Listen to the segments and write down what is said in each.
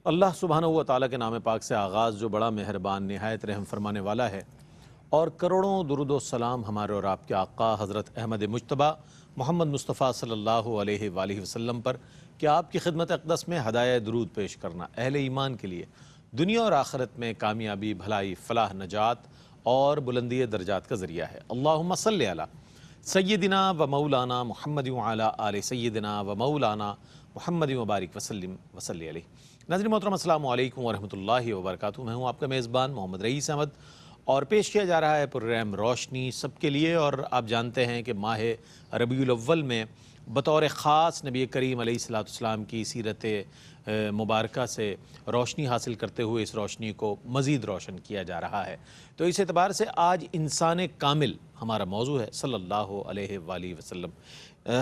اللہ سبحانہ و تعالیٰ کے نام پاک سے آغاز جو بڑا مہربان نہایت رحم فرمانے والا ہے، اور کروڑوں درود و سلام ہمارے اور آپ کے آقا حضرت احمد مجتبیٰ محمد مصطفیٰ صلی اللہ علیہ وآلہ وسلم پر کہ آپ کی خدمت اقدس میں ہدایہ درود پیش کرنا اہل ایمان کے لیے دنیا اور آخرت میں کامیابی، بھلائی، فلاح، نجات اور بلندی درجات کا ذریعہ ہے۔ اللہم صلی علی سیدنا و مولانا محمد وعلی آل سیدنا و مولانا محمد مبارک وسلم وصلی علیہ۔ ناظرین محترم، السلام علیکم ورحمۃ اللہ وبرکاتہ۔ میں ہوں آپ کا میزبان محمد رئیس احمد، اور پیش کیا جا رہا ہے پروگرام روشنی سب کے لیے۔ اور آپ جانتے ہیں کہ ماہ ربیع الاول میں بطور خاص نبی کریم علیہ الصلوۃ والسلام کی سیرت مبارکہ سے روشنی حاصل کرتے ہوئے اس روشنی کو مزید روشن کیا جا رہا ہے۔ تو اس اعتبار سے آج انسان کامل ہمارا موضوع ہے صلی اللہ علیہ وآلہ وسلم۔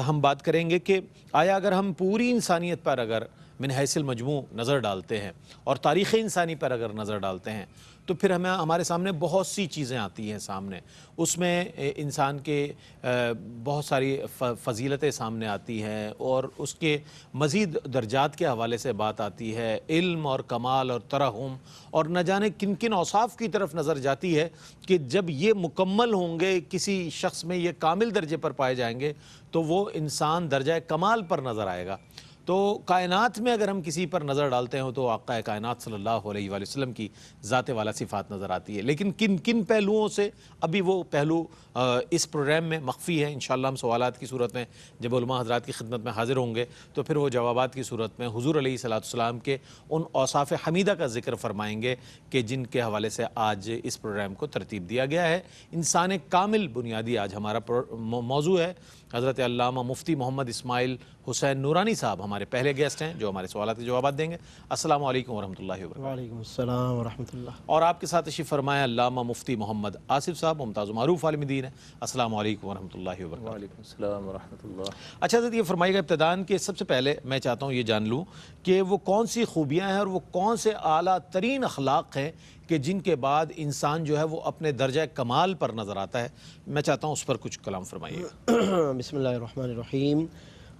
ہم بات کریں گے کہ آیا اگر ہم پوری انسانیت پر اگر من حیث المجموع نظر ڈالتے ہیں اور تاریخ انسانی پر اگر نظر ڈالتے ہیں تو پھر ہمارے سامنے بہت سی چیزیں آتی ہیں سامنے۔ اس میں انسان کے بہت ساری فضیلتیں سامنے آتی ہیں، اور اس کے مزید درجات کے حوالے سے بات آتی ہے، علم اور کمال اور ترحم، اور نہ جانے کن کن اوصاف کی طرف نظر جاتی ہے کہ جب یہ مکمل ہوں گے، کسی شخص میں یہ کامل درجے پر پائے جائیں گے تو وہ انسان درجہ کمال پر نظر آئے گا۔ تو کائنات میں اگر ہم کسی پر نظر ڈالتے ہیں تو آقا کائنات صلی اللہ علیہ وآلہ وسلم کی ذات والا صفات نظر آتی ہے، لیکن کن کن پہلوؤں سے ابھی وہ پہلو اس پروگرام میں مخفی ہے۔ انشاءاللہ ہم سوالات کی صورت میں جب علماء حضرات کی خدمت میں حاضر ہوں گے تو پھر وہ جوابات کی صورت میں حضور علیہ الصلوۃ والسلام کے ان اوصاف حمیدہ کا ذکر فرمائیں گے کہ جن کے حوالے سے آج اس پروگرام کو ترتیب دیا گیا ہے۔ انسان کامل بنیادی آج ہمارا موضوع ہے۔ حضرت علامہ مفتی محمد اسماعیل حسین نورانی صاحب ہمارے پہلے گیسٹ ہیں جو ہمارے سوالات کے جوابات دیں گے۔ السلام علیکم ورحمۃ اللہ وبرکاتہ۔ وعلیکم السلام ورحمۃ اللہ۔ اور آپ کے ساتھ تشریف فرمائے علامہ مفتی محمد آصف صاحب، ممتاز و معروف عالم دین ہیں۔ السلام علیکم ورحمۃ اللہ وبرکاتہ۔ وعلیکم السلام ورحمۃ اللہ۔ اچھا حضرت، یہ فرمائیے گا ابتداً کہ سب سے پہلے میں چاہتا ہوں یہ جان لوں کہ وہ کون سی خوبیاں ہیں اور وہ کون سے اعلیٰ ترین اخلاق ہیں کہ جن کے بعد انسان جو ہے وہ اپنے درجہ کمال پر نظر آتا ہے۔ میں چاہتا ہوں اس پر کچھ کلام فرمائیے گا۔ بسم اللہ الرحمن الرحیم۔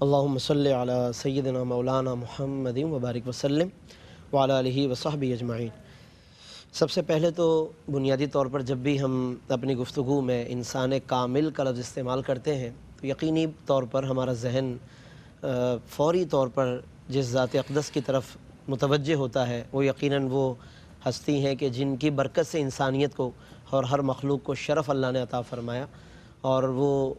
اللہم صلی علی سیدنا مولانا محمد وبارک وسلم وعلی آلہ وصحبہ اجمعین۔ سب سے پہلے تو بنیادی طور پر جب بھی ہم اپنی گفتگو میں انسان کامل کا لفظ استعمال کرتے ہیں تو یقینی طور پر ہمارا ذہن فوری طور پر جس ذات اقدس کی طرف متوجہ ہوتا ہے وہ یقیناً وہ ہستی ہیں کہ جن کی برکت سے انسانیت کو اور ہر مخلوق کو شرف اللہ نے عطا فرمایا، اور وہ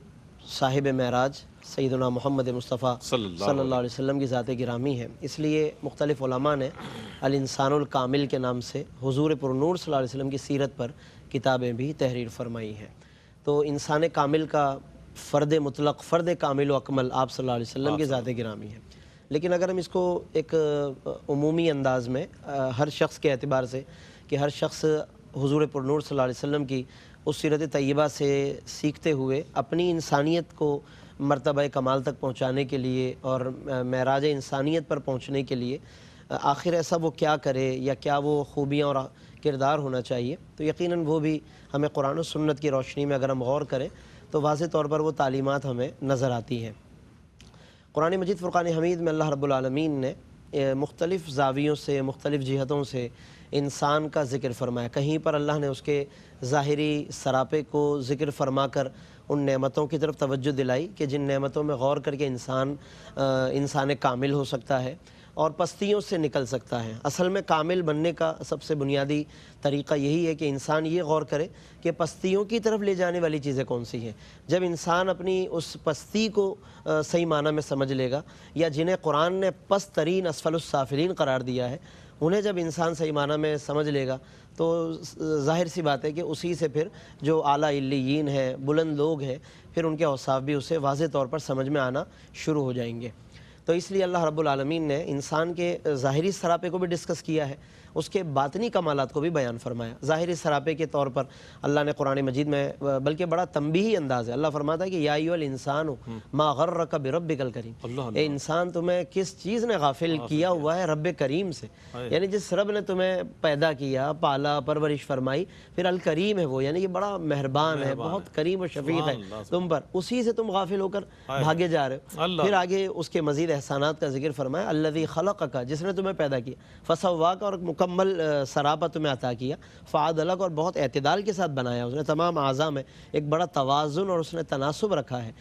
صاحب معراج سیدنا محمد مصطفیٰ صلی اللہ علیہ وسلم کی ذات گرامی ہے۔ اس لیے مختلف علماء نے الانسان الکامل کے نام سے حضور پرنور صلی اللہ علیہ وسلم کی سیرت پر کتابیں بھی تحریر فرمائی ہیں۔ تو انسان کامل کا فرد مطلق، فرد کامل و اکمل آپ صلی اللہ علیہ وسلم کی ذات گرامی ہے۔ لیکن اگر ہم اس کو ایک عمومی انداز میں ہر شخص کے اعتبار سے کہ ہر شخص حضور پرنور صلی اللہ علیہ وسلم کی اس سیرت طیبہ سے سیکھتے ہوئے اپنی انسانیت کو مرتبہ کمال تک پہنچانے کے لیے اور معراج انسانیت پر پہنچنے کے لیے آخر ایسا وہ کیا کرے یا کیا وہ خوبیاں اور کردار ہونا چاہیے، تو یقیناً وہ بھی ہمیں قرآن و سنت کی روشنی میں اگر ہم غور کریں تو واضح طور پر وہ تعلیمات ہمیں نظر آتی ہیں۔ قرآن مجید فرقان حمید میں اللہ رب العالمین نے مختلف زاویوں سے، مختلف جہتوں سے انسان کا ذکر فرمایا۔ کہیں پر اللہ نے اس کے ظاہری سراپے کو ذکر فرما کر ان نعمتوں کی طرف توجہ دلائی کہ جن نعمتوں میں غور کر کے انسان کامل ہو سکتا ہے اور پستیوں سے نکل سکتا ہے۔ اصل میں کامل بننے کا سب سے بنیادی طریقہ یہی ہے کہ انسان یہ غور کرے کہ پستیوں کی طرف لے جانے والی چیزیں کون سی ہیں۔ جب انسان اپنی اس پستی کو صحیح معنی میں سمجھ لے گا، یا جنہیں قرآن نے پست ترین اسفل السافلین قرار دیا ہے، انہیں جب انسان صحیح معنی میں سمجھ لے گا تو ظاہر سی بات ہے کہ اسی سے پھر جو اعلیٰ علیین ہیں، بلند لوگ ہیں، پھر ان کے اوصاف بھی اسے واضح طور پر سمجھ میں آنا شروع ہو جائیں گے۔ تو اس لیے اللہ رب العالمین نے انسان کے ظاہری سراپے کو بھی ڈسکس کیا ہے، اس کے باطنی کمالات کو بھی بیان فرمایا۔ ظاہری سراپے کے طور پر اللہ نے قرآن مجید میں بلکہ بڑا تنبیہی انداز ہے، اللہ فرماتا ہے کہ یا ایھا الانسان ما غرک بربک الکریم، اے انسان تمہیں کس چیز نے غافل کیا ہوا ہے رب کریم سے، یعنی جس رب نے تمہیں پیدا کیا، پالا، پرورش فرمائی، پھر الکریم ہے وہ، یعنی یہ بڑا مہربان ہے، بہت کریم و شفیق ہے تم پر، اسی سے تم غافل ہو کر بھاگے جا رہے ہو۔ پھر آگے اس کے مزید احسانات کا ذکر فرمایا، الذی خلقک، جس نے تمہیں پیدا کیا، فسواک، اور مکمل سراپا تمہیں عطا کیا، فعدلک، اور بہت اعتدال کے ساتھ بنایا، اس نے تمام اعضاء میں ایک بڑا توازن اور اس نے تناسب رکھا ہے،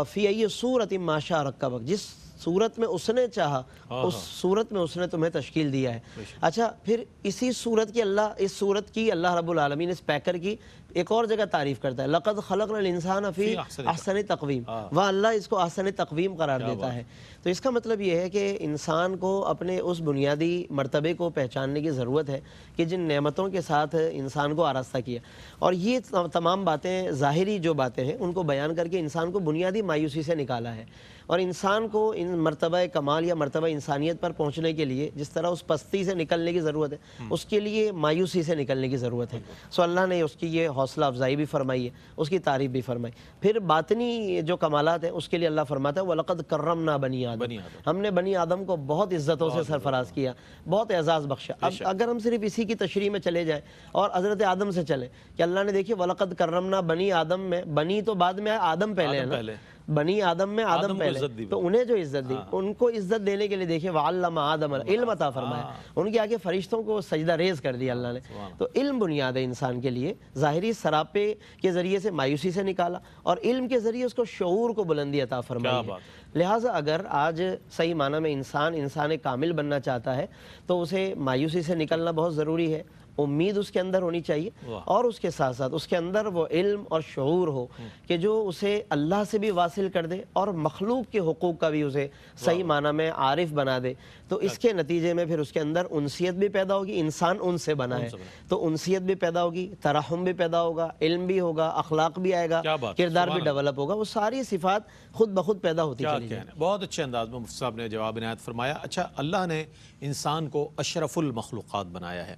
فی ای صورت ما شاء رکبک، جس صورت میں اس نے چاہا اس صورت میں اس نے تمہیں تشکیل دیا ہے۔ اچھا، پھر اسی صورت کی اس صورت کی اللہ رب العالمین اس پیکر کی ایک اور جگہ تعریف کرتا ہے، لقد خلقنا الانسان فی احسن تقویم، وہاں اللہ اس کو احسن تقویم قرار دیتا ہے۔ تو اس کا مطلب یہ ہے کہ انسان کو اپنے اس بنیادی مرتبے کو پہچاننے کی ضرورت ہے کہ جن نعمتوں کے ساتھ انسان کو آراستہ کیا، اور یہ تمام باتیں ظاہری جو باتیں ہیں ان کو بیان کر کے انسان کو بنیادی مایوسی سے نکالا ہے، اور انسان کو ان مرتبہ کمال یا مرتبہ انسانیت پر پہنچنے کے لیے جس طرح اس پستی سے نکلنے کی ضرورت ہے، اس کے لیے مایوسی سے نکلنے کی ضرورت ہے۔ سو اللہ نے اس کی یہ حوصلہ افزائی بھی فرمائی ہے، اس کی تعریف بھی فرمائی۔ پھر باطنی جو کمالات ہیں اس کے لیے اللہ فرماتا ہے وَلَقَدْ كَرَّمْنَا بَنِي آدم، ہم نے بنی آدم کو بہت عزتوں سے سرفراز کیا، بہت اعزاز بخشا۔ اب اگر ہم صرف اسی کی تشریح میں چلے جائیں اور حضرت آدم سے چلیں کہ اللہ نے دیکھیے وَلَقَدْ كَرَّمْنَا بنی آدم میں بنی تو بعد میں آدم پہلے ہے نا، بنی آدم میں آدم پہلے، تو انہیں جو عزت دی، ان کو عزت دینے کے لیے دیکھیں وَعَلَّمَ آدَمَ علم عطا فرمایا، ان کے آگے فرشتوں کو سجدہ ریز کر دیا اللہ نے۔ تو علم بنیاد ہے انسان کے لیے، ظاہری سراپے کے ذریعے سے مایوسی سے نکالا، اور علم کے ذریعے اس کو شعور کو بلندی عطا فرمائی ہے۔ لہٰذا اگر آج صحیح معنی میں انسان کامل بننا چاہتا ہے تو اسے مایوسی سے نکلنا بہت ضروری ہے، امید اس کے اندر ہونی چاہیے، اور اس کے ساتھ ساتھ اس کے اندر وہ علم اور شعور ہو کہ جو اسے اللہ سے بھی واصل کر دے اور مخلوق کے حقوق کا بھی اسے صحیح معنی میں عارف بنا دے۔ تو اس کے نتیجے میں پھر اس کے اندر انسیت بھی پیدا ہوگی، انسان ان سے بنا ہے تو انسیت بھی پیدا ہوگی، ترحم بھی پیدا ہوگا، علم بھی ہوگا، اخلاق بھی آئے گا، کردار بھی ڈیولپ ہوگا، وہ ساری صفات خود بخود پیدا ہوتی چلی جائیں۔ بہت اچھے انداز میں مفتی صاحب نے جواب عنایت فرمایا۔ اچھا، اللہ نے انسان کو اشرف المخلوقات بنایا ہے،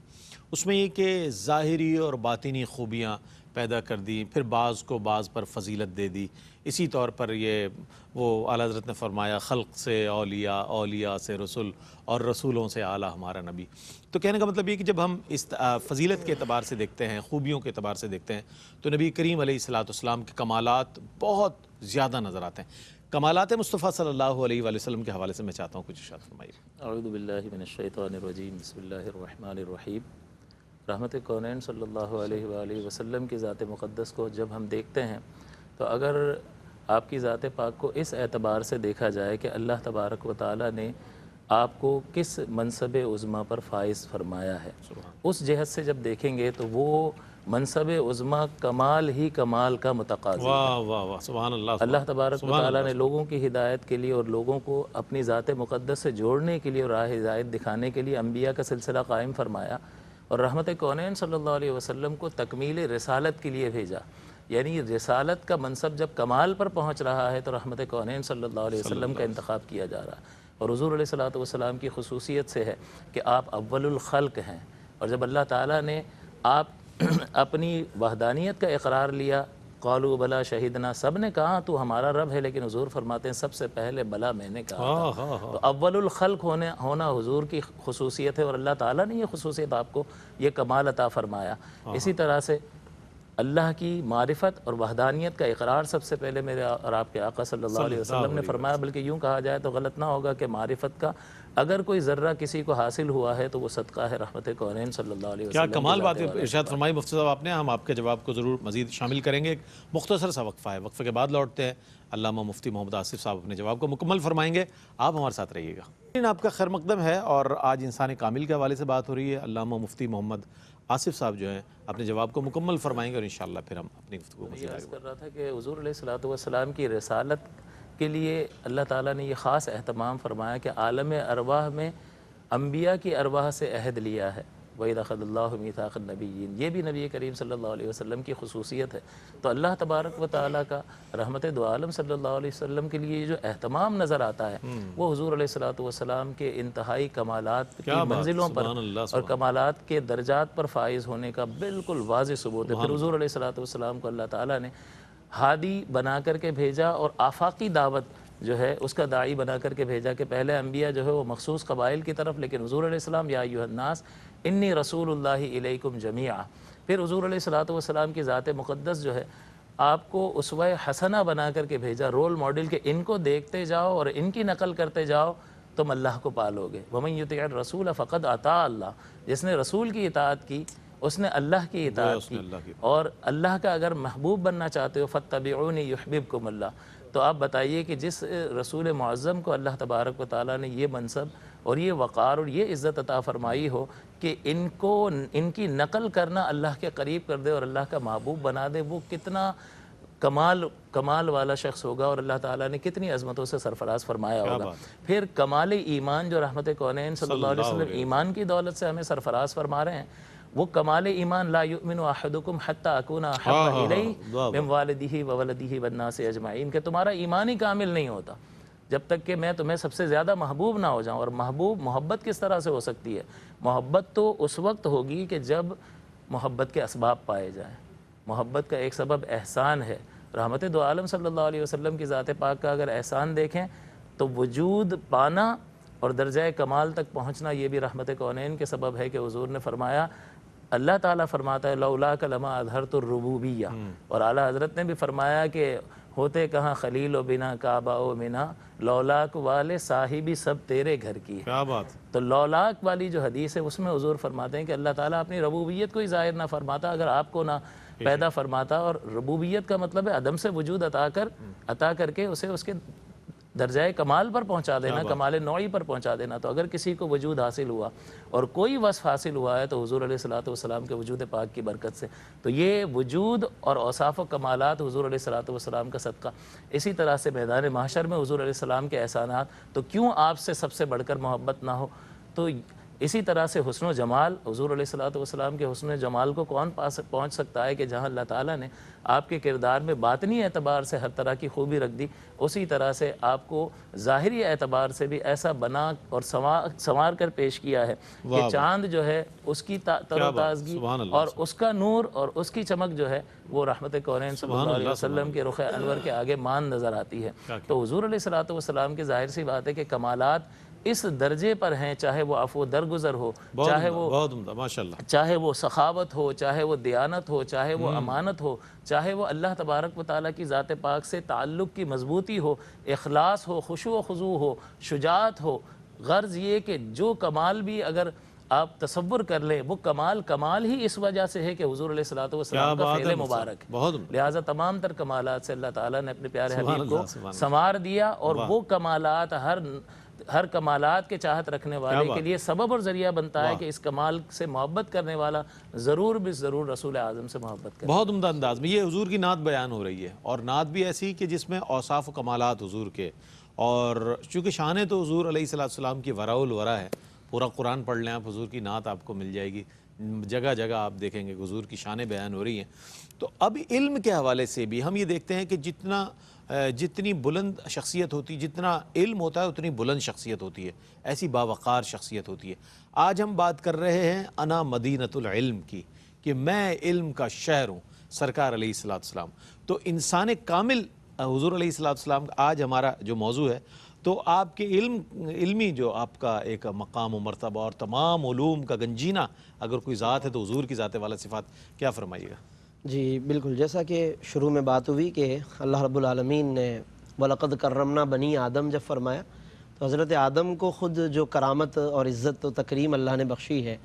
اس میں یہ کہ ظاہری اور باطنی خوبیاں پیدا کر دی، پھر بعض کو بعض پر فضیلت دے دی۔ اسی طور پر یہ وہ اعلیٰ حضرت نے فرمایا خلق سے اولیاء، اولیاء سے رسول، اور رسولوں سے اعلیٰ ہمارا نبی۔ تو کہنے کا مطلب یہ کہ جب ہم اس فضیلت کے اعتبار سے دیکھتے ہیں، خوبیوں کے اعتبار سے دیکھتے ہیں، تو نبی کریم علیہ السلام کے کمالات بہت زیادہ نظر آتے ہیں۔ کمالات مصطفیٰ صلی اللہ علیہ وآلہ وسلم کے حوالے سے میں چاہتا ہوں کچھ ارشاد فرمائیے۔ اعوذ باللہ من الشیطان الرجیم، بسم اللہ الرحمن الرحیم۔ رحمت کونین صلی اللہ علیہ وآلہ وسلم کی ذات مقدس کو جب ہم دیکھتے ہیں تو اگر آپ کی ذات پاک کو اس اعتبار سے دیکھا جائے کہ اللہ تبارک و تعالی نے آپ کو کس منصب عظمیٰ پر فائز فرمایا ہے، اس جہت سے جب دیکھیں گے تو وہ منصب عظمیٰ کمال ہی کمال کا متقاضی ہے۔ واہ واہ واہ، سبحان اللہ۔ اللہ تبارک و تعالیٰ نے لوگوں کی ہدایت کے لیے اور لوگوں کو اپنی ذات مقدس سے جوڑنے کے لیے اور راہ ہدایت دکھانے کے لیے انبیاء کا سلسلہ قائم فرمایا، اور رحمت کونین صلی اللہ علیہ وسلم کو تکمیل رسالت کے لیے بھیجا۔ یعنی رسالت کا منصب جب کمال پر پہنچ رہا ہے تو رحمت کونین صلی اللہ علیہ وسلم کا انتخاب کیا جا رہا ہے، اور حضور علیہ السلام کی خصوصیت سے ہے کہ آپ اول الخلق ہیں۔ اور جب اللہ تعالیٰ نے آپ اپنی وحدانیت کا اقرار لیا، قالوا بلا شہیدنا، سب نے کہا تو ہمارا رب ہے، لیکن حضور فرماتے ہیں سب سے پہلے بلا میں نے کہا تھا۔ تو اول الخلق ہونا حضور کی خصوصیت ہے، اور اللہ تعالیٰ نے یہ خصوصیت آپ کو یہ کمال عطا فرمایا۔ اسی طرح سے اللہ کی معرفت اور وحدانیت کا اقرار سب سے پہلے میرے اور آپ کے آقا صلی اللہ علیہ وسلم نے فرمایا، بلکہ یوں کہا جائے تو غلط نہ ہوگا کہ معرفت کا اگر کوئی ذرہ کسی کو حاصل ہوا ہے تو وہ صدقہ ہے رحمت کونین صلی اللہ علیہ وسلم۔ کیا کمال بات ارشاد فرمائی مفتی صاحب آپ نے۔ ہم آپ کے جواب کو ضرور مزید شامل کریں گے، ایک مختصر سا وقفہ ہے، وقفے کے بعد لوٹتے ہیں، علامہ مفتی محمد آصف صاحب اپنے جواب کو مکمل فرمائیں گے، آپ ہمارے ساتھ رہیے گا۔ آپ کا خیر مقدم ہے، اور آج انسان کامل کے حوالے سے بات ہو رہی ہے۔ علامہ مفتی محمد آصف صاحب جو ہیں اپنے جواب کو مکمل فرمائیں گے، اور انشاءاللہ پھر ہم اپنی گفتگو کو عرض کر رہا تھا کہ حضور علیہ السلام کی رسالت کے لیے اللہ تعالیٰ نے یہ خاص اہتمام فرمایا کہ عالم ارواح میں انبیاء کی ارواح سے عہد لیا ہے، وَإِذْ أَخَذَ اللَّهُ مِيثَاقَ النَّبِيِّينَ، یہ بھی نبی کریم صلی اللہ علیہ وسلم کی خصوصیت ہے۔ تو اللہ تبارک و تعالیٰ کا رحمت دو عالم صلی اللہ علیہ وسلم کے لیے جو اہتمام نظر آتا ہے وہ حضور علیہ السلام کے انتہائی کمالات کی منزلوں پر اور کمالات کے درجات پر فائز ہونے کا بالکل واضح ثبوت ہے۔ پھر حضور علیہ السلام کو اللہ تعالیٰ نے ہادی بنا کر کے بھیجا، اور آفاقی دعوت جو ہے اس کا داعی بنا کر کے بھیجا، کہ پہلے انبیاء جو ہے وہ مخصوص قبائل کی طرف، لیکن حضور علیہ السلام یا ایھا الناس انی رسول اللہ الیکم جمیعا۔ پھر حضور علیہ السلام کی ذات مقدس جو ہے آپ کو اسوہ حسنہ بنا کر کے بھیجا، رول ماڈل، کہ ان کو دیکھتے جاؤ اور ان کی نقل کرتے جاؤ، تم اللہ کو پالو گے۔ وَمَن يُطِعِ الرَّسُولَ فَقَدْ أَطَاعَ اللَّهَ، جس نے رسول کی اطاعت کی اس نے اللہ کی اطاعت کی۔ اور اللہ کا اگر محبوب بننا چاہتے ہو فَاتَّبِعُونِي يُحْبِبْكُمُ اللَّهُ، تو آپ بتائیے کہ جس رسول معظم کو اللہ تبارک و تعالیٰ نے یہ منصب اور یہ وقار اور یہ عزت عطا فرمائی ہو کہ ان کی نقل کرنا اللہ کے قریب کر دے اور اللہ کا محبوب بنا دے، وہ کتنا کمال والا شخص ہوگا، اور اللہ تعالیٰ نے کتنی عظمتوں سے سرفراز فرمایا ہوگا۔ پھر کمال ایمان جو رحمت کونین صلی اللہ علیہ وسلم ایمان کی دولت سے ہمیں سرفراز فرما رہے ہیں، وہ کمال ایمان لا یؤمن احدکم حتی اکون احب الیہ من والدہ وولدہ والناس اجمعین، کہ تمہارا ایمان ہی کامل نہیں ہوتا جب تک کہ میں تمہیں سب سے زیادہ محبوب نہ ہو جاؤں۔ اور محبت کس طرح سے ہو سکتی ہے؟ محبت تو اس وقت ہوگی کہ جب محبت کے اسباب پائے جائیں۔ محبت کا ایک سبب احسان ہے۔ رحمت دو عالم صلی اللہ علیہ وسلم کی ذات پاک کا اگر احسان دیکھیں تو وجود پانا اور درجہ کمال تک پہنچنا یہ بھی رحمت کونین کے سبب ہے کہ حضور نے فرمایا، اللہ تعالیٰ فرماتا ہے لولاک لما اظہرت الربوبیہ، اور اعلیٰ حضرت نے بھی فرمایا کہ ہوتے کہاں خلیل و بنا کعبہ و منا، لولاک والے صاحبی سب تیرے گھر کی ہے۔ کیا بات! تو لولاک والی جو حدیث ہے اس میں حضور فرماتے ہیں کہ اللہ تعالیٰ اپنی ربوبیت کو ہی ظاہر نہ فرماتا اگر آپ کو نہ پیدا فرماتا، اور ربوبیت کا مطلب ہے عدم سے وجود عطا کر کے اسے اس کے درجہ کمال پر پہنچا دینا، کمال نوعی پر پہنچا دینا۔ تو اگر کسی کو وجود حاصل ہوا اور کوئی وصف حاصل ہوا ہے تو حضور علیہ الصلوۃ والسلام کے وجود پاک کی برکت سے۔ تو یہ وجود اور اوصاف و کمالات حضور علیہ الصلوۃ والسلام کا صدقہ۔ اسی طرح سے میدان محشر میں حضور علیہ السلام کے احسانات، تو کیوں آپ سے سب سے بڑھ کر محبت نہ ہو؟ تو اسی طرح سے حسن و جمال، حضور علیہ الصلوۃ والسلام کے حسن و جمال کو کون پہنچ سکتا ہے کہ جہاں اللہ تعالیٰ نے آپ کے کردار میں باطنی اعتبار سے ہر طرح کی خوبی رکھ دی، اسی طرح سے آپ کو ظاہری اعتبار سے بھی ایسا بنا اور سنوار کر پیش کیا ہے کہ چاند جو ہے اس کی تر و تازگی اور اس کا نور اور اس کی چمک جو ہے وہ رحمت کونین صلی اللہ علیہ وسلم کے رخ انور کے آگے مان نظر آتی ہے۔ تو حضور علیہ الصلوۃ والسلام کے ظاہر سی بات ہے کہ کمالات اس درجے پر ہیں، چاہے وہ عفو درگزر ہو، چاہے وہ سخاوت ہو، چاہے وہ دیانت ہو، چاہے وہ امانت ہو، چاہے وہ اللہ تبارک و تعالیٰ کی ذات پاک سے تعلق کی مضبوطی ہو، اخلاص ہو، خشوع و خضوع ہو، شجاعت ہو۔ غرض یہ کہ جو کمال بھی اگر آپ تصور کر لیں، وہ کمال ہی اس وجہ سے ہے کہ حضور علیہ الصلوۃ والسلام کا فعل مبارک ہے۔ لہٰذا تمام تر کمالات سے اللہ تعالیٰ نے اپنے پیارے حبیب کو سنوار دیا، اور وہ کمالات ہر کمالات کے چاہت رکھنے والے کے لیے سبب اور ذریعہ بنتا ہے کہ اس کمال سے محبت کرنے والا ضرور بھی ضرور رسول اعظم سے محبت کرے۔ بہت عمدہ انداز میں یہ حضور کی نعت بیان ہو رہی ہے، اور نعت بھی ایسی کہ جس میں اوصاف و کمالات حضور کے، اور چونکہ شان تو حضور علیہ السلام کی ورا الورا ہے، پورا قرآن پڑھ لیں آپ، حضور کی نعت آپ کو مل جائے گی، جگہ جگہ آپ دیکھیں گے حضور کی شانیں بیان ہو رہی ہیں۔ تو اب علم کے حوالے سے بھی ہم یہ دیکھتے ہیں کہ جتنی بلند شخصیت ہوتی، جتنا علم ہوتا ہے اتنی بلند شخصیت ہوتی ہے، ایسی باوقار شخصیت ہوتی ہے۔ آج ہم بات کر رہے ہیں انا مدینۃ العلم کی، کہ میں علم کا شہر ہوں، سرکار علیہ السلام۔ تو انسان کامل حضور علیہ السلام آج ہمارا جو موضوع ہے، تو آپ کے علمی جو آپ کا ایک مقام و مرتبہ اور تمام علوم کا گنجینہ اگر کوئی ذات ہے تو حضور کی ذات والا صفات، کیا فرمائیے گا؟ جی بالکل، جیسا کہ شروع میں بات ہوئی کہ اللہ رب العالمین نے وَلَقَدْ كَرَّمْنَا بنی آدم جب فرمایا، تو حضرت آدم کو خود جو کرامت اور عزت و تکریم اللہ نے بخشی ہے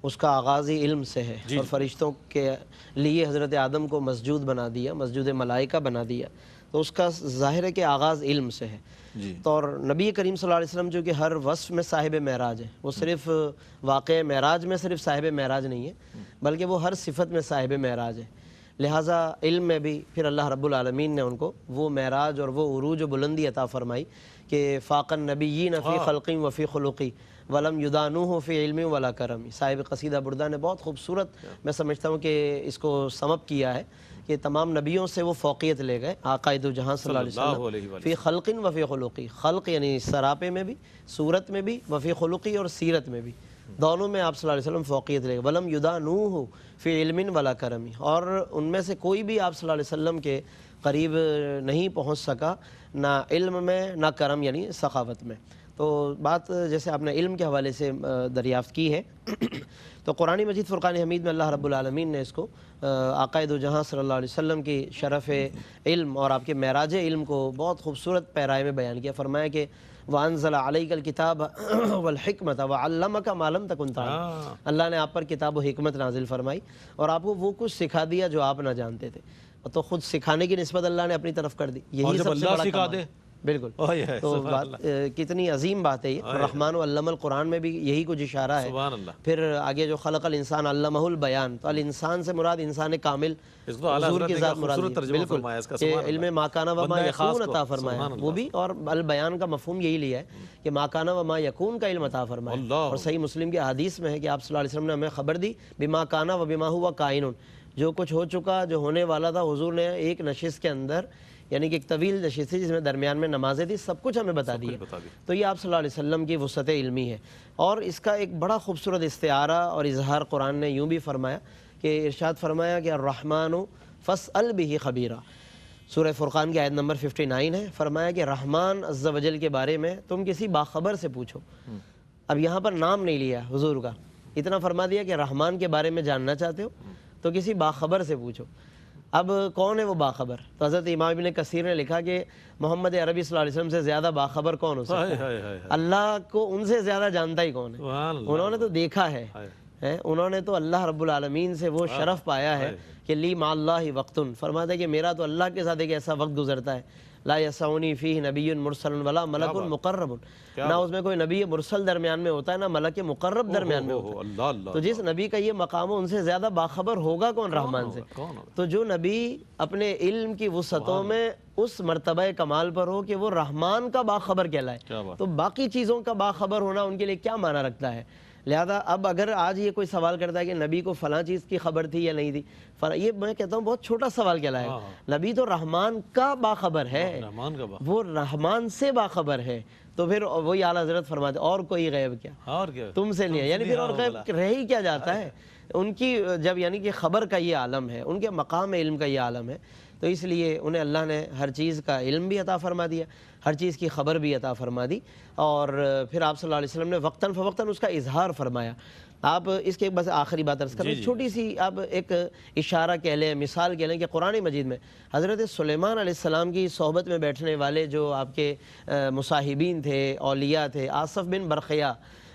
اس کا آغاز ہی علم سے ہے، اور فرشتوں کے لیے حضرت آدم کو مسجود بنا دیا، مسجود ملائکہ بنا دیا، تو اس کا ظاہر ہے کہ آغاز علم سے ہے۔ تو اور نبی کریم صلی اللہ علیہ وسلم جو کہ ہر وصف میں صاحب معراج ہے، وہ صرف واقع معراج میں صرف صاحب معراج نہیں ہے، بلکہ وہ ہر صفت میں صاحب معراج ہے۔ لہٰذا علم میں بھی پھر اللہ رب العالمین نے ان کو وہ معراج اور وہ عروج و بلندی عطا فرمائی کہ فاق النبیین فی خلق و فی خلقی ولم یدانوہ فی علم ولا کرم۔ صاحب قصیدہ بردہ نے بہت خوبصورت، میں سمجھتا ہوں کہ اس کو سم اپ کیا ہے کہ تمام نبیوں سے وہ فوقیت لے گئے، آقا دو جہاں صلی اللہ علیہ وسلم، فی خلق و فی خلقی، خلق یعنی سراپے میں بھی، صورت میں بھی، وفی خلقی اور سیرت میں بھی، دونوں میں آپ صلی اللہ علیہ وسلم فوقیت لے گئے۔ ولم یدانوہ فی علم ولا کرم، اور ان میں سے کوئی بھی آپ صلی اللہ علیہ وسلم کے قریب نہیں پہنچ سکا، نہ علم میں نہ کرم یعنی سخاوت میں۔ تو تو بات جیسے آپ نے علم کے حوالے سے دریافت کی ہے تو قرآن مجید فرقان حمید میں اللہ رب العالمین نے اس کو آقا دو جہاں صلی اللہ علیہ وسلم کی شرف علم اور آپ کے معراج علم کو بہت خوبصورت پیرائے میں بیان کیا. فرمایا کہ وَأَنزَلَ عَلَيْكَ الْكِتَابَ وَالْحِكْمَةَ وَعَلَّمَكَ مَا لَمْ تَكُنْ تَعْلَمْ. اللہ نے آپ پر کتاب و حکمت نازل فرمائی اور آپ کو وہ کچھ سکھا دیا جو آپ نہ جانتے تھے. تو خود سکھانے کی نسبت اللہ نے اپنی طرف کر دی. یہی سب سے بڑا کمال ہے. بالکل. تو بات کتنی عظیم بات ہے یہ. الرحمن علم القرآن میں بھی یہی کچھ اشارہ ہے. پھر آگے جو خلق الانسان علمہ البیان, تو الانسان سے مراد انسان کامل حضور کی ذات مراد ہے. بالکل کہ علم ما کان و ما یکون عطا فرمایا وہ بھی, اور البیان کا مفہوم یہی لیا ہے کہ ما کان و ما یکون کا علم عطا فرمایا. اور صحیح مسلم کی حدیث میں ہے کہ آپ صلی اللہ علیہ وسلم نے ہمیں خبر دی بما کان و بما ہوا کائن, جو کچھ ہو چکا جو ہونے والا تھا حضور نے ایک نشست کے اندر, یعنی کہ ایک طویل نشست تھی جس میں درمیان میں نمازیں تھی, سب کچھ ہمیں بتا دیا. تو یہ آپ صلی اللہ علیہ وسلم کی وسعت علمی ہے. اور اس کا ایک بڑا خوبصورت استعارہ اور اظہار قرآن نے یوں بھی فرمایا کہ ارشاد فرمایا کہ الرحمن فاسأل بہ خبیرا. سورہ فرقان کی آیت نمبر 59 ہے. فرمایا کہ رحمان عز و جل کے بارے میں تم کسی باخبر سے پوچھو. اب یہاں پر نام نہیں لیا حضور کا, اتنا فرما دیا کہ رحمان کے بارے میں جاننا چاہتے ہو تو کسی باخبر سے پوچھو. اب کون ہے وہ باخبر؟ تو حضرت امام ابن کثیر نے لکھا کہ محمد عربی صلی اللہ علیہ وسلم سے زیادہ باخبر کون ہو سکتا ہے؟ اللہ کو ان سے زیادہ جانتا ہی کون ہے؟ انہوں نے تو دیکھا ہے, انہوں نے تو اللہ رب العالمین سے وہ شرف پایا ہے کہ لی مع اللہ وقتن. فرماتا ہے کہ میرا تو اللہ کے ساتھ ایک ایسا وقت گزرتا ہے لا یسعنی فیہ نبی مرسل ولا ملک مقرب, نہ اس میں کوئی نبی مرسل درمیان میں ہوتا ہے نہ ملک مقرب درمیان میں ہوتا ہے. تو جس نبی کا یہ مقام ہو ان سے زیادہ باخبر ہوگا کون رحمان سے؟ تو جو نبی اپنے علم کی وسعتوں میں اس مرتبہ کمال پر ہو کہ وہ رحمان کا باخبر کہلائے, تو باقی چیزوں کا باخبر ہونا ان کے لیے کیا معنی رکھتا ہے؟ لہذا اب اگر آج یہ کوئی سوال کرتا ہے کہ نبی کو فلاں چیز کی خبر تھی یا نہیں تھی, یہ میں کہتا ہوں بہت چھوٹا سوال کہلائے. نبی تو رحمان کا باخبر ہے, وہ رحمان سے باخبر ہے. تو پھر وہی اعلیٰ حضرت فرماتے اور کوئی غیب کیا تم سے نہیں ہے, یعنی پھر اور غیب رہ ہی کیا جاتا ہے. ان کی جب یعنی کہ خبر کا یہ عالم ہے, ان کے مقام علم کا یہ عالم ہے, تو اس لیے انہیں اللہ نے ہر چیز کا علم بھی عطا فرما دیا, ہر چیز کی خبر بھی عطا فرما دی. اور پھر آپ صلی اللہ علیہ وسلم نے وقتاً فوقتاً اس کا اظہار فرمایا. آپ اس کے بس آخری بات عرض کریں, چھوٹی سی آپ ایک اشارہ کہہ لیں, مثال کہہ لیں کہ قرآن مجید میں حضرت سلیمان علیہ السلام کی صحبت میں بیٹھنے والے جو آپ کے مصاحبین تھے, اولیاء تھے, آصف بن برخیا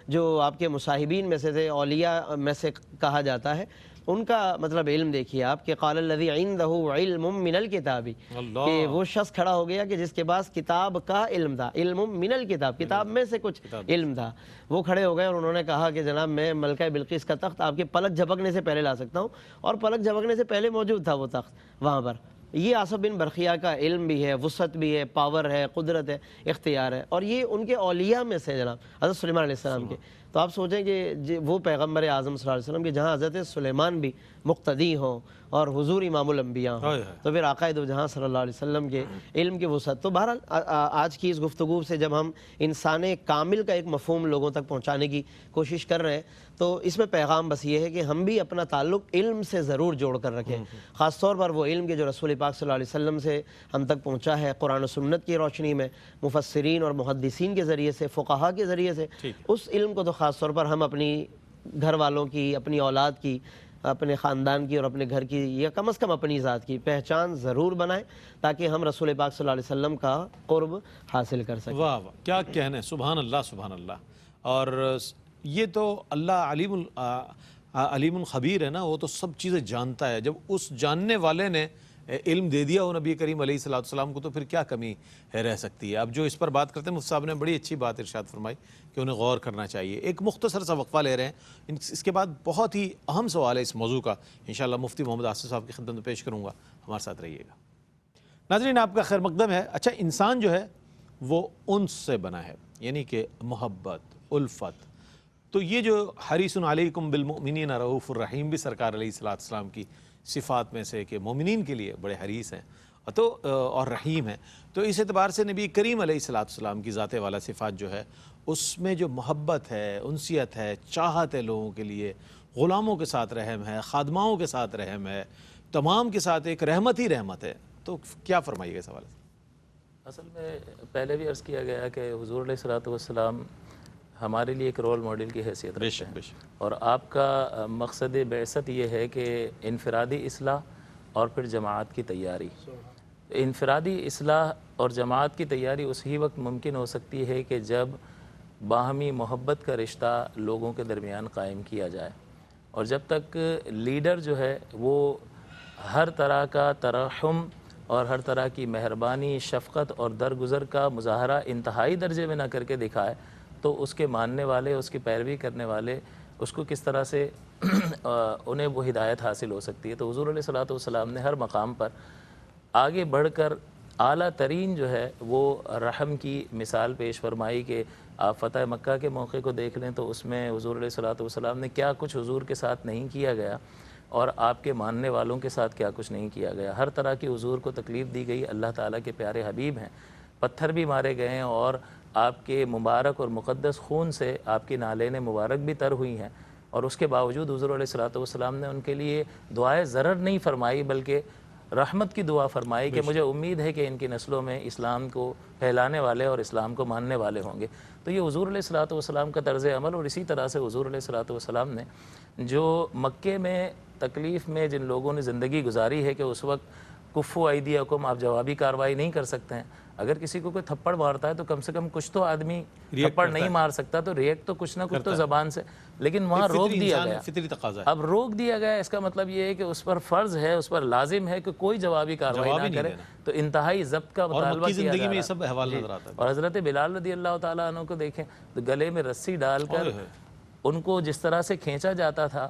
جو آپ کے مصاحبین میں سے تھے, اولیاء میں سے کہا جاتا ہے, ان کا مطلب علم دیکھیے آپ کہ قال الذی عندہ علم من الکتاب, کہ وہ شخص کھڑا ہو گیا کہ جس کے پاس کتاب کا علم تھا, علم من الکتاب, کتاب میں سے کچھ علم تھا. وہ کھڑے ہو گئے اور انہوں نے کہا کہ جناب میں ملکہ بلقیس کا تخت آپ کے پلک جھپکنے سے پہلے لا سکتا ہوں, اور پلک جھپکنے سے پہلے موجود تھا وہ تخت وہاں پر. یہ آصف بن برخیا کا علم بھی ہے, وسعت بھی ہے, پاور ہے, قدرت ہے, اختیار ہے, اور یہ ان کے اولیاء میں سے جناب حضرت سلیمان علیہ السلام کے. تو آپ سوچیں کہ وہ پیغمبر اعظم صلی اللہ علیہ وسلم کے جہاں حضرت سلیمان بھی مقتدی ہوں اور حضور امام الانبیاء ہوں, تو پھر آقا دو جہاں صلی اللہ علیہ وسلم کے علم کی وسعت. تو بہرحال آج کی اس گفتگو سے جب ہم انسان کامل کا ایک مفہوم لوگوں تک پہنچانے کی کوشش کر رہے ہیں, تو اس میں پیغام بس یہ ہے کہ ہم بھی اپنا تعلق علم سے ضرور جوڑ کر رکھیں, خاص طور پر وہ علم کے جو رسول پاک صلی اللہ علیہ وسلم سے ہم تک پہنچا ہے قرآن و سنت کی روشنی میں, مفسرین اور محدثین کے ذریعے سے, فقہا کے ذریعے سے. اس علم کو تو خاص طور پر ہم اپنی گھر والوں کی, اپنی اولاد کی, اپنے خاندان کی اور اپنے گھر کی, یا کم از کم اپنی ذات کی پہچان ضرور بنائیں تاکہ ہم رسول پاک صلی اللہ علیہ وسلم کا قرب حاصل کر سکیں. واہ واہ, کیا کہنے, سبحان اللہ سبحان اللہ. اور یہ تو اللہ علیم الخبیر ہے نا, وہ تو سب چیزیں جانتا ہے. جب اس جاننے والے نے علم دے دیا ہو نبی کریم علیہ السلام کو, تو پھر کیا کمی رہ سکتی ہے. اب جو اس پر بات کرتے ہیں مفتی صاحب نے بڑی اچھی بات ارشاد فرمائی کہ انہیں غور کرنا چاہیے. ایک مختصر سا وقفہ لے رہے ہیں, اس کے بعد بہت ہی اہم سوال ہے اس موضوع کا, انشاءاللہ مفتی محمد آصف صاحب کی خدمت میں پیش کروں گا, ہمارے ساتھ رہیے گا. ناظرین آپ کا خیر مقدم ہے. اچھا, انسان جو ہے وہ انس سے بنا ہے, یعنی کہ محبت, الفت. تو یہ جو حریص علیکم بالمؤمنین رؤوف الرحیم بھی سرکار علیہ السلام کی صفات میں سے کہ مومنین کے لیے بڑے حریص ہیں تو اور رحیم ہیں. تو اس اعتبار سے نبی کریم علیہ السلام کی ذات والا صفات جو ہے اس میں جو محبت ہے, انسیت ہے, چاہت ہے لوگوں کے لیے, غلاموں کے ساتھ رحم ہے, خادماؤں کے ساتھ رحم ہے, تمام کے ساتھ ایک رحمت ہی رحمت ہے. تو کیا فرمائیے گا اس حوالے سے؟ اصل میں پہلے بھی عرض کیا گیا کہ حضور علیہ الصلوۃ والسلام ہمارے لیے ایک رول ماڈل کی حیثیت رکھتے ہیں، اور آپ کا مقصد بعثت یہ ہے کہ انفرادی اصلاح اور پھر جماعت کی تیاری۔ انفرادی اصلاح اور جماعت کی تیاری اسی وقت ممکن ہو سکتی ہے کہ جب باہمی محبت کا رشتہ لوگوں کے درمیان قائم کیا جائے، اور جب تک لیڈر جو ہے وہ ہر طرح کا ترحم اور ہر طرح کی مہربانی، شفقت اور درگزر کا مظاہرہ انتہائی درجے میں نہ کر کے دکھائے، تو اس کے ماننے والے، اس کی پیروی کرنے والے اس کو کس طرح سے انہیں وہ ہدایت حاصل ہو سکتی ہے۔ تو حضور علیہ الصلوۃ والسلام نے ہر مقام پر آگے بڑھ کر اعلیٰ ترین جو ہے وہ رحم کی مثال پیش فرمائی کہ آپ فتح مکہ کے موقع کو دیکھ لیں تو اس میں حضور علیہ الصلوۃ والسلام نے کیا کچھ حضور کے ساتھ نہیں کیا گیا، اور آپ کے ماننے والوں کے ساتھ کیا کچھ نہیں کیا گیا۔ ہر طرح کی حضور کو تکلیف دی گئی، اللہ تعالیٰ کے پیارے حبیب ہیں، پتھر بھی مارے گئے ہیں، اور آپ کے مبارک اور مقدس خون سے آپ کی نالین مبارک بھی تر ہوئی ہیں، اور اس کے باوجود حضور علیہ الصلوۃ والسلام نے ان کے لیے دعائے ضرر نہیں فرمائی بلکہ رحمت کی دعا فرمائی کہ مجھے امید ہے کہ ان کی نسلوں میں اسلام کو پھیلانے والے اور اسلام کو ماننے والے ہوں گے۔ تو یہ حضور علیہ الصلوۃ والسلام کا طرز عمل، اور اسی طرح سے حضور علیہ الصلوۃ والسلام نے جو مکے میں تکلیف میں جن لوگوں نے زندگی گزاری ہے کہ اس وقت کفو ایدیکم، آپ جوابی کارروائی نہیں کر سکتے ہیں، اگر کسی کو کوئی تھپڑ مارتا ہے تو کم سے کم کچھ تو آدمی تھپڑ نہیں مار سکتا، تو ریئیکٹ تو کچھ نہ کچھ تو زبان سے، لیکن وہاں روک دیا گیا، فطری تقاضا ہے۔ اب روک دیا گیا، اس کا مطلب یہ ہے کہ اس پر فرض ہے، اس پر لازم ہے کہ کوئی جوابی کارروائی نہ کرے، تو انتہائی ضبط کا مطالبہ کیا جا رہا ہے۔ یہ سب احوال نظر آتا ہے۔ اور حضرت بلال رضی اللہ تعالیٰ عنہ کو دیکھیں تو گلے میں رسی ڈال کر ان کو جس طرح سے کھینچا جاتا تھا،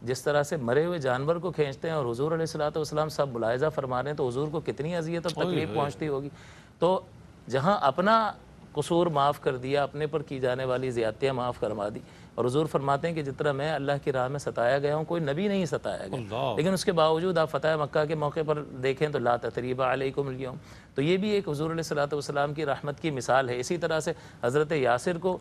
جس طرح سے مرے ہوئے جانور کو کھینچتے ہیں، اور حضور علیہ الصلوۃ والسلام سب ملاحظہ فرما رہے ہیں، تو حضور کو کتنی اذیت اور تکلیف پہنچتی ہوگی۔ تو جہاں اپنا قصور معاف کر دیا، اپنے پر کی جانے والی زیادتیاں معاف کروا دی، اور حضور فرماتے ہیں کہ جتنا میں اللہ کی راہ میں ستایا گیا ہوں کوئی نبی نہیں ستایا گیا، لیکن اس کے باوجود آپ فتح مکہ کے موقع پر دیکھیں تو لا تثریب علیکم اليوم، تو یہ بھی ایک حضور علیہ الصلوۃ والسلام کی رحمت کی مثال ہے۔ اسی طرح سے حضرت یاسر کو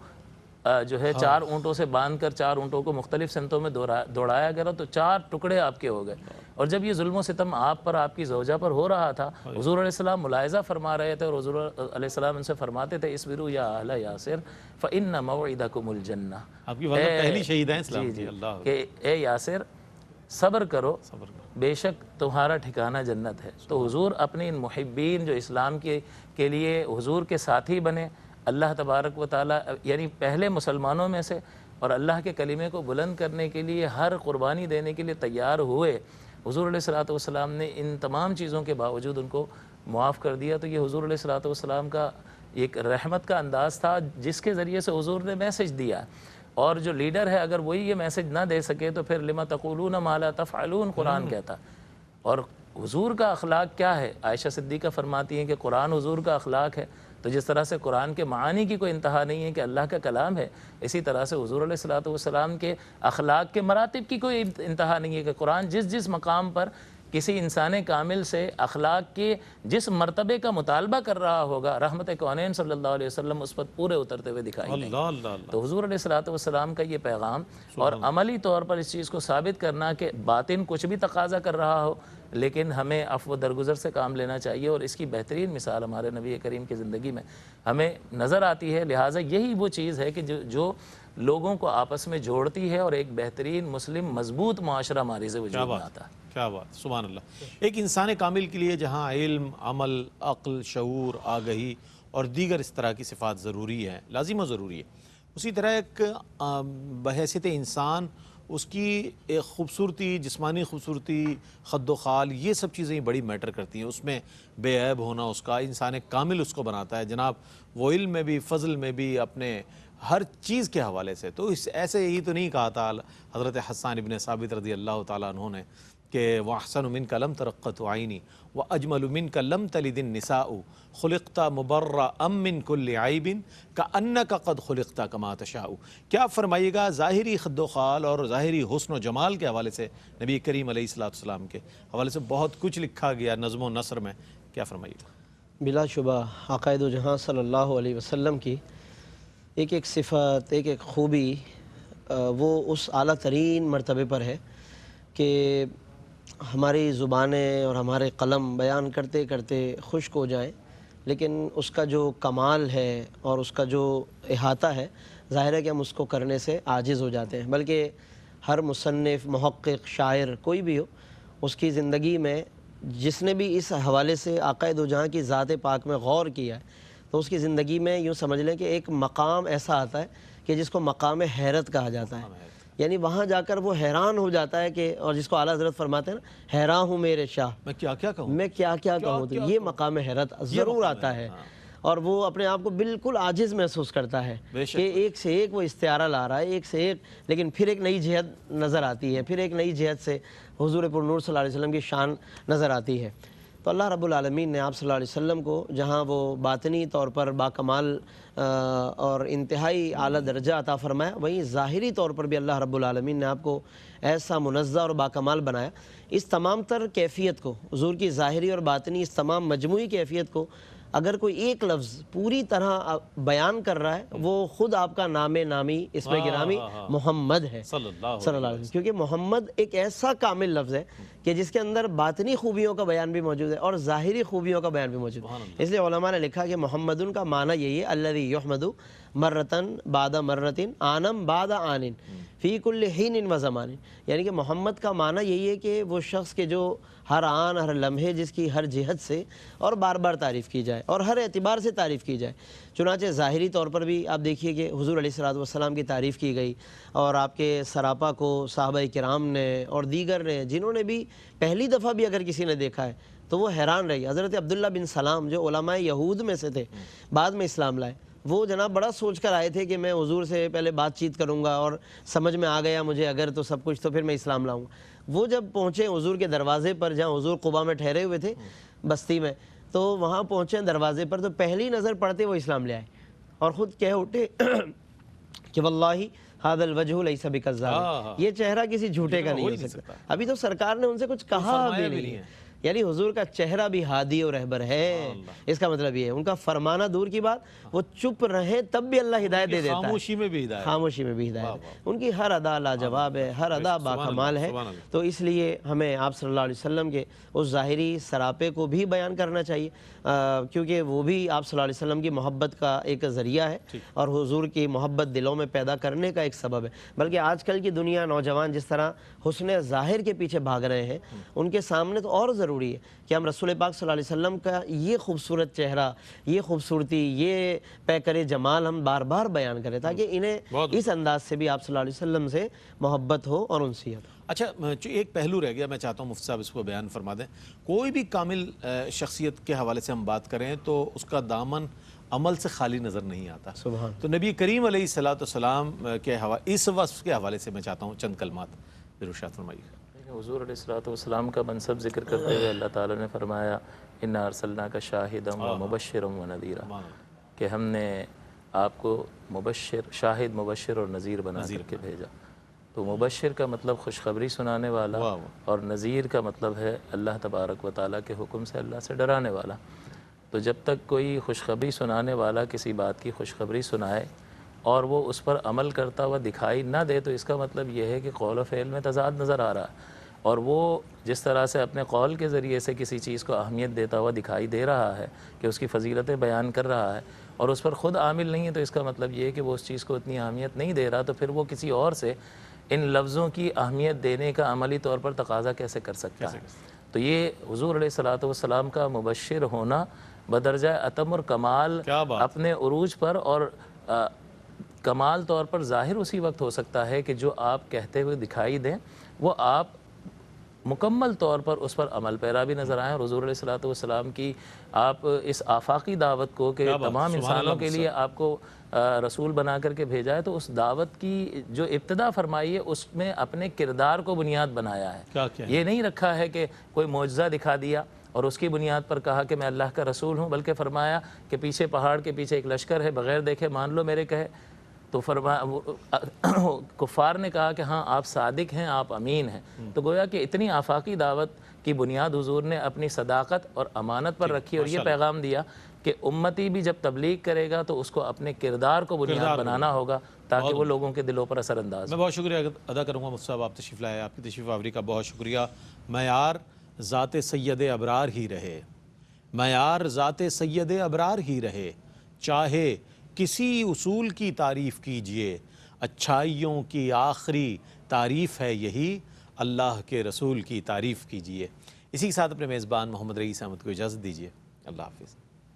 جو ہے 4 اونٹوں سے باندھ کر 4 اونٹوں کو مختلف سمتوں میں دوڑایا گیا تو 4 ٹکڑے آپ کے ہو گئے، اور جب یہ ظلم و ستم آپ پر، آپ کی زوجہ پر ہو رہا تھا، حضور علیہ السلام ملاحظہ فرما رہے تھے، اور حضور علیہ السلام ان سے فرماتے تھے اصبروا یا اہل یاسر فإن موعدکم الجنہ، آپ کی والدہ پہلی شہیدہ ہیں اسلام کی، اللہ کہ اے یاسر صبر کرو، بے شک تمہارا ٹھکانہ جنت ہے۔ تو حضور اپنے ان محبین جو اسلام کے لیے حضور کے ساتھی بنے، اللہ تبارک و تعالیٰ یعنی پہلے مسلمانوں میں سے، اور اللہ کے کلمے کو بلند کرنے کے لیے ہر قربانی دینے کے لیے تیار ہوئے، حضور علیہ الصلوۃ والسلام نے ان تمام چیزوں کے باوجود ان کو معاف کر دیا۔ تو یہ حضور علیہ الصلوۃ والسلام کا ایک رحمت کا انداز تھا جس کے ذریعے سے حضور نے میسج دیا، اور جو لیڈر ہے اگر وہی یہ میسج نہ دے سکے تو پھر لما تقولون ما لا تفعلون قرآن کہتا۔ اور حضور کا اخلاق کیا ہے؟ عائشہ صدیقہ فرماتی ہیں کہ قرآن حضور کا اخلاق ہے، تو جس طرح سے قرآن کے معانی کی کوئی انتہا نہیں ہے کہ اللہ کا کلام ہے، اسی طرح سے حضور علیہ الصلوۃ والسلام کے اخلاق کے مراتب کی کوئی انتہا نہیں ہے کہ قرآن جس مقام پر کسی انسان کامل سے اخلاق کے جس مرتبے کا مطالبہ کر رہا ہوگا، رحمت کونین صلی اللہ علیہ وسلم اس پر پورے اترتے ہوئے دکھائی دیں۔ تو حضور علیہ الصلوۃ والسلام کا یہ پیغام، اور عملی طور پر اس چیز کو ثابت کرنا کہ باطن کچھ بھی تقاضا کر رہا ہو لیکن ہمیں عفو و درگزر سے کام لینا چاہیے، اور اس کی بہترین مثال ہمارے نبی کریم کی زندگی میں ہمیں نظر آتی ہے۔ لہٰذا یہی وہ چیز ہے کہ جو لوگوں کو آپس میں جوڑتی ہے، اور ایک بہترین مسلم مضبوط معاشرہ ہمارے سے وجود میں آتا ہے۔ کیا بات، سبحان اللہ۔ ایک انسان کامل کے لیے جہاں علم، عمل، عقل، شعور، آگہی اور دیگر اس طرح کی صفات ضروری ہیں، لازم و ضروری ہے، اسی طرح ایک بحیثیت انسان اس کی ایک خوبصورتی، جسمانی خوبصورتی، خد و خال، یہ سب چیزیں بڑی میٹر کرتی ہیں، اس میں بے عیب ہونا اس کا انسان کامل اس کو بناتا ہے جناب، وہ علم میں بھی، فضل میں بھی، اپنے ہر چیز کے حوالے سے۔ تو ایسے ہی تو نہیں کہا تھا حضرت حسان ابن ثابت رضی اللہ تعالیٰ عنہ نے کہ وَأَحْسَنُ مِنْكَ لَمْ تَرَقَّتْ عَيْنِي وَأَجْمَلُ مِنْكَ لَمْ تَلِدِ النِّسَاءُ خُلِقْتَ مُبَرَّأً مِّن كُلِّ عَيْبٍ كَأَنَّكَ قَدْ خُلِقْتَ كَمَا تَشَاءُ۔ کیا فرمائیے گا ظاہری خد و خال اور ظاہری حسن و جمال کے حوالے سے، نبی کریم علیہ السلام کے حوالے سے بہت کچھ لکھا گیا نظم و نثر میں، کیا فرمائیے گا؟ بلا شبہ آقائے دو جہاں صلی اللہ علیہ وسلم کی ایک ایک صفت، ایک ایک خوبی وہ اس اعلیٰ ترین مرتبے پر ہے کہ ہماری زبانیں اور ہمارے قلم بیان کرتے کرتے خشک ہو جائیں، لیکن اس کا جو کمال ہے اور اس کا جو احاطہ ہے ظاہر ہے کہ ہم اس کو کرنے سے عاجز ہو جاتے ہیں۔ بلکہ ہر مصنف، محقق، شاعر کوئی بھی ہو، اس کی زندگی میں جس نے بھی اس حوالے سے آقا دو جہاں کی ذات پاک میں غور کیا ہے تو اس کی زندگی میں یوں سمجھ لیں کہ ایک مقام ایسا آتا ہے کہ جس کو مقام حیرت کہا جاتا ہے، یعنی وہاں جا کر وہ حیران ہو جاتا ہے کہ، اور جس کو اعلیٰ حضرت فرماتے ہیں نا، حیران ہوں میرے شاہ، میں کیا کیا کہوں، میں کیا کیا کہوں، تو یہ مقام حیرت ضرور آتا ہے، اور وہ اپنے آپ کو بالکل عاجز محسوس کرتا ہے کہ ایک سے ایک وہ استعارہ لا رہا ہے، ایک سے ایک، لیکن پھر ایک نئی جہت نظر آتی ہے، پھر ایک نئی جہت سے حضور پر نور صلی اللہ علیہ وسلم کی شان نظر آتی ہے۔ تو اللہ رب العالمین نے آپ صلی اللہ علیہ وسلم کو جہاں وہ باطنی طور پر باکمال اور انتہائی اعلیٰ درجہ عطا فرمایا، وہیں ظاہری طور پر بھی اللہ رب العالمین نے آپ کو ایسا منزہ اور باکمال بنایا۔ اس تمام تر کیفیت کو، حضور کی ظاہری اور باطنی اس تمام مجموعی کیفیت کو اگر کوئی ایک لفظ پوری طرح بیان کر رہا ہے وہ خود آپ کا نام نامی، اسم گرامی محمد ہے صلی اللہ علیہ وسلم، کیونکہ محمد ایک ایسا کامل لفظ ہے کہ جس کے اندر باطنی خوبیوں کا بیان بھی موجود ہے اور ظاہری خوبیوں کا بیان بھی موجود ہے۔ اس لیے علماء نے لکھا کہ محمدن کا معنی یہی ہے الذی یحمد مرتن بعد مرتن آنم بعد آنن فی کل حین و زمان، یعنی کہ محمد کا معنی یہی ہے کہ وہ شخص کے جو ہر آن ہر لمحے جس کی ہر جہت سے اور بار بار تعریف کی جائے اور ہر اعتبار سے تعریف کی جائے۔ چنانچہ ظاہری طور پر بھی آپ دیکھیے کہ حضور علیہ الصلوۃ کی تعریف کی گئی، اور آپ کے سراپا کو صحابہ کرام نے اور دیگر نے جنہوں نے بھی پہلی دفعہ بھی اگر کسی نے دیکھا ہے تو وہ حیران رہی۔ حضرت عبداللہ بن سلام جو علماء یہود میں سے تھے، بعد میں اسلام لائے، وہ جناب بڑا سوچ کر آئے تھے کہ میں حضور سے پہلے بات چیت کروں گا اور سمجھ میں آ گیا مجھے اگر تو سب کچھ تو پھر میں اسلام لاؤں گا۔ وہ جب پہنچے حضور کے دروازے پر جہاں حضور قباء میں ٹھہرے ہوئے تھے بستی میں، تو وہاں پہنچے دروازے پر تو پہلی نظر پڑتے وہ اسلام لے آئے اور خود کہہ اٹھے کہ واللہ ھذا الوجہ لیس بکذاب، یہ چہرہ کسی جھوٹے کا نہیں ہو سکتا۔ ابھی تو سرکار نے ان سے کچھ کہا بھی نہیں ہے، یعنی حضور کا چہرہ بھی ہادی و رہبر ہے، اس کا مطلب یہ ہے ان کا فرمانا دور کی بات، وہ چپ رہے تب بھی اللہ ہدایت دے دیتا ہے، خاموشی میں بھی ہدایت، خاموشی میں بھی ہدایت، ان کی ہر ادا لاجواب ہے، ہر ادا باکمال ہے۔ تو اس لیے ہمیں آپ صلی اللہ علیہ وسلم کے اس ظاہری سراپے کو بھی بیان کرنا چاہیے، کیونکہ وہ بھی آپ صلی اللہ علیہ وسلم کی محبت کا ایک ذریعہ ہے اور حضور کی محبت دلوں میں پیدا کرنے کا ایک سبب ہے۔ بلکہ آج کل کی دنیا، نوجوان جس طرح حسن ظاہر کے پیچھے بھاگ رہے ہیں، ان کے سامنے تو اور ضروری ہے کہ ہم رسول پاک صلی اللہ علیہ وسلم کا یہ خوبصورت چہرہ، یہ خوبصورتی، یہ پیکر جمال ہم بار بار بیان کریں تاکہ انہیں اس انداز سے بھی آپ صلی اللہ علیہ وسلم سے محبت ہو اور انسیت ہو۔ اچھا، ایک پہلو رہ گیا، میں چاہتا ہوں مفتی صاحب اس کو بیان فرما دیں۔ کوئی بھی کامل شخصیت کے حوالے سے ہم بات کریں تو اس کا دامن عمل سے خالی نظر نہیں آتا۔ سبحان۔ تو نبی کریم علیہ السلام کے اس وصف کے حوالے سے میں چاہتا ہوں چند کلمات ضرور ارشاد فرمائیے۔ حضور علیہ السلام کا منصب ذکر کرتے ہوئے اللہ تعالیٰ نے فرمایا انا ارسلناک شاہدا و مبشرا و نذیرا، کہ ہم نے آپ کو مبشر، شاہد، مبشر اور نذیر بنا کر کے بھیجا۔ تو مبشر کا مطلب خوشخبری سنانے والا، اور نذیر کا مطلب ہے اللہ تبارک و تعالیٰ کے حکم سے اللہ سے ڈرانے والا۔ تو جب تک کوئی خوشخبری سنانے والا کسی بات کی خوشخبری سنائے اور وہ اس پر عمل کرتا ہوا دکھائی نہ دے تو اس کا مطلب یہ ہے کہ قول و فعل میں تضاد نظر آ رہا ہے، اور وہ جس طرح سے اپنے قول کے ذریعے سے کسی چیز کو اہمیت دیتا ہوا دکھائی دے رہا ہے کہ اس کی فضیلتیں بیان کر رہا ہے اور اس پر خود عامل نہیں ہے، تو اس کا مطلب یہ ہے کہ وہ اس چیز کو اتنی اہمیت نہیں دے رہا، تو پھر وہ کسی اور سے ان لفظوں کی اہمیت دینے کا عملی طور پر تقاضا کیسے کر سکتا ہے؟ تو یہ حضور علیہ السلام کا مبشر ہونا بدرجہ اتم اور کمال اپنے عروج پر اور کمال طور پر ظاہر اسی وقت ہو سکتا ہے کہ جو آپ کہتے ہوئے دکھائی دیں وہ آپ مکمل طور پر اس پر عمل پیرا بھی نظر آئیں، اور حضور علیہ السلام کی آپ اس آفاقی دعوت کو کہ تمام انسانوں کے لیے آپ کو رسول بنا کر کے بھیجا ہے، تو اس دعوت کی جو ابتدا فرمائی ہے اس میں اپنے کردار کو بنیاد بنایا ہے۔ یہ نہیں رکھا ہے کہ کوئی معجزہ دکھا دیا اور اس کی بنیاد پر کہا کہ میں اللہ کا رسول ہوں، بلکہ فرمایا کہ پیچھے پہاڑ کے پیچھے ایک لشکر ہے، بغیر دیکھے مان لو میرے کہے۔ تو کفار نے کہا کہ ہاں آپ صادق ہیں، آپ امین ہیں۔ تو گویا کہ اتنی آفاقی دعوت کی بنیاد حضور نے اپنی صداقت اور امانت پر رکھی، اور یہ پیغام دیا کہ امتی بھی جب تبلیغ کرے گا تو اس کو اپنے کردار کو بنیاد بنانا ہوگا تاکہ وہ لوگوں کے دلوں پر اثر انداز ہو۔ میں بہت شکریہ ادا کروں گا مفتی صاحب، آپ تشریف لائے، آپ کی تشریف آوری کا بہت شکریہ۔ معیار ذات سید ابرار ہی رہے، معیار ذات سید ابرار ہی رہے، چاہے کسی اصول کی تعریف کیجئے، اچھائیوں کی آخری تعریف ہے یہی، اللہ کے رسول کی تعریف کیجئے۔ اسی کے ساتھ اپنے میزبان محمد رئیس احمد کو اجازت دیجیے۔ اللہ حافظ۔